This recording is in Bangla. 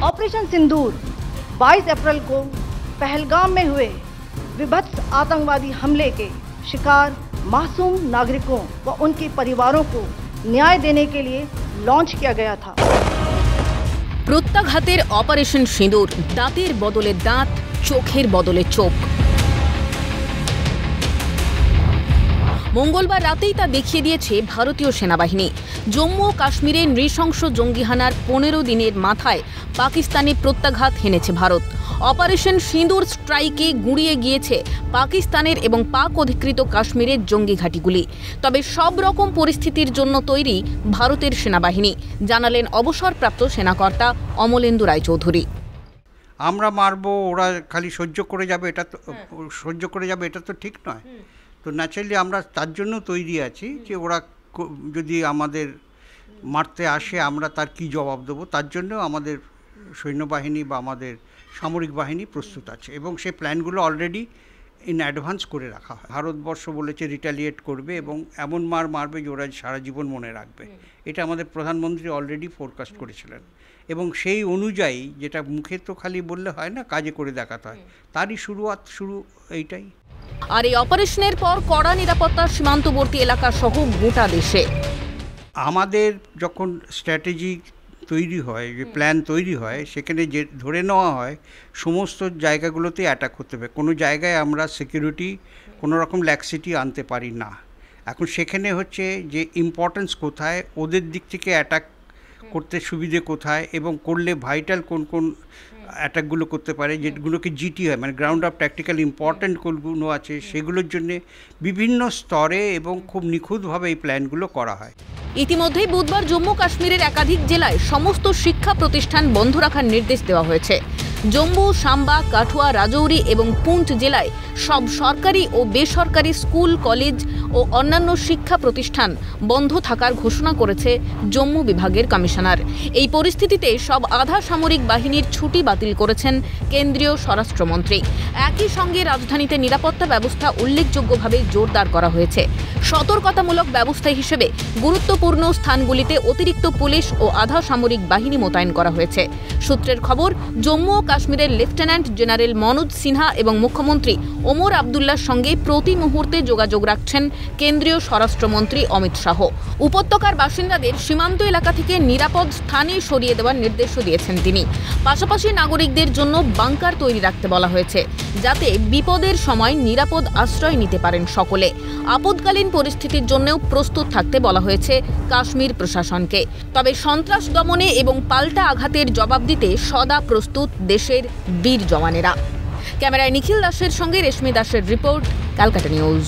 ऑपरेशन सिंदूर 22 अप्रैल को पहलगाम में हुए विभत्स आतंकवादी हमले के शिकार मासूम नागरिकों व उनके परिवारों को न्याय देने के लिए लॉन्च किया गया था। প্রত্যাঘাতের অপারেশন সিঁদুর, দাঁতের বদলে দাঁত, চোখের বদলে চোখ। মঙ্গলবার রাতেই তা দেখিয়ে দিয়েছে ভারতীয় সেনাবাহিনী। জম্মু ও কাশ্মীরে নৃশংস জঙ্গিহানার 15 দিনের মাথায় পাকিস্তানে প্রত্যাঘাত হেনেছে ভারত। অপারেশন সিঁদুর স্ট্রাইকে গুঁড়িয়ে গিয়েছে পাকিস্তানের এবং পাক অধিকৃত কাশ্মীরের জঙ্গি ঘাঁটিগুলি। তবে সব রকম পরিস্থিতির জন্য তৈরি ভারতের সেনাবাহিনী, জানালেন অবসরপ্রাপ্ত সেনাকর্তা অমলেন্দু রায়চৌধুরী। আমরা মারবো, ওরা খালি সহ্য করে যাবে, এটা তো ঠিক নয়। তো ন্যাচারালি আমরা তার জন্য তৈরি আছি যে ওরা যদি আমাদের মারতে আসে আমরা তার কি জবাব দেবো, তার জন্য আমাদের সৈন্যবাহিনী বা আমাদের সামরিক বাহিনী প্রস্তুত আছে এবং সেই প্ল্যানগুলো অলরেডি ইন অ্যাডভান্স করে রাখা হয়। ভারতবর্ষ বলেছে রিটালিয়েট করবে এবং এমন মারবে যে ওরা সারা জীবন মনে রাখবে। এটা আমাদের প্রধানমন্ত্রী অলরেডি ফোরকাস্ট করেছিলেন এবং সেই অনুযায়ী, যেটা মুখে তো খালি বললে হয় না, কাজে করে দেখাতে হয়, তারই শুরু এইটাই। আর এই অপারেশনের পর কড়া নিরাপত্তা সীমান্তবর্তী এলাকা সহ গোটা দেশে। আমাদের যখন স্ট্র্যাটেজি তৈরি হয়, যে প্ল্যান তৈরি হয়, সেখানে যে ধরে নেওয়া হয় সমস্ত জায়গাগুলোতে অ্যাটাক করতে হবে। কোনো জায়গায় আমরা সিকিউরিটি কোনো রকম ল্যাক্সিটি আনতে পারি না। এখন সেখানে হচ্ছে যে ইম্পর্টেন্স কোথায়, ওদের দিক থেকে অ্যাটাক করতে সুবিধে কোথায় এবং করলে ভাইটাল কোন অ্যাটাকগুলো করতে পারে, যেগুলোকে জিটি হয়, মানে গ্রাউন্ড অফ ট্যাকটিক্যাল ইম্পর্ট্যান্ট কোনগুলো আছে, সেগুলোর জন্য বিভিন্ন স্তরে এবং খুব নিখুঁতভাবে এই প্ল্যানগুলো করা হয়। ইতিমধ্যেই বুধবার জম্মু কাশ্মীরের একাধিক জেলায় সমস্ত শিক্ষা প্রতিষ্ঠান বন্ধ রাখার নির্দেশ দেওয়া হয়েছে। জম্মু, সাম্বা, কাঠুয়া, রাজৌরি এবং পুঞ্চ জেলায় সব সরকারি ও বেসরকারি স্কুল, কলেজ ও অন্যান্য শিক্ষা প্রতিষ্ঠান বন্ধ থাকার ঘোষণা করেছে জম্মু বিভাগের কমিশনার। এই পরিস্থিতিতে সব আধা সামরিক বাহিনীর ছুটি বাতিল করেছেন কেন্দ্রীয় স্বরাষ্ট্রমন্ত্রী। একই সঙ্গে রাজধানীতে নিরাপত্তা ব্যবস্থা উল্লেখযোগ্যভাবে জোরদার করা হয়েছে। সতর্কতামূলক ব্যবস্থা হিসেবে গুরুত্বপূর্ণ স্থানগুলিতে অতিরিক্ত পুলিশ ও আধা সামরিক বাহিনী মোতায়েন করা হয়েছে। সূত্রের খবর, জম্মু ও কাশ্মীরের লেফটেন্যান্ট জেনারেল মনোজ সিনহা এবং মুখ্যমন্ত্রী ওমর আবদুল্লার সঙ্গে প্রতি মুহূর্তে যোগাযোগ রাখছেন কেন্দ্রীয় স্বরাষ্ট্রমন্ত্রী অমিত শাহ। উপত্যকার বাসিন্দাদের সীমান্ত এলাকা থেকে নিরাপদ স্থানে সরিয়ে দেওয়ার নির্দেশও দিয়েছেন তিনি। পাশাপাশি নাগরিকদের জন্য বাংকার তৈরি রাখতে বলা হয়েছে, যাতে বিপদের সময় নিরাপদ আশ্রয় নিতে পারেন সকলে। আপদকালীন পরিস্থিতির জন্যও প্রস্তুত থাকতে বলা হয়েছে কাশ্মীর প্রশাসনকে। তবে সন্ত্রাস দমনে এবং পাল্টা আঘাতের জবাব দিতে সদা প্রস্তুত দেশের বীর জওয়ানেরা। ক্যামেরায় নিখিল দাসের সঙ্গে রেশমি দাসের রিপোর্ট, ক্যালকাটা নিউজ।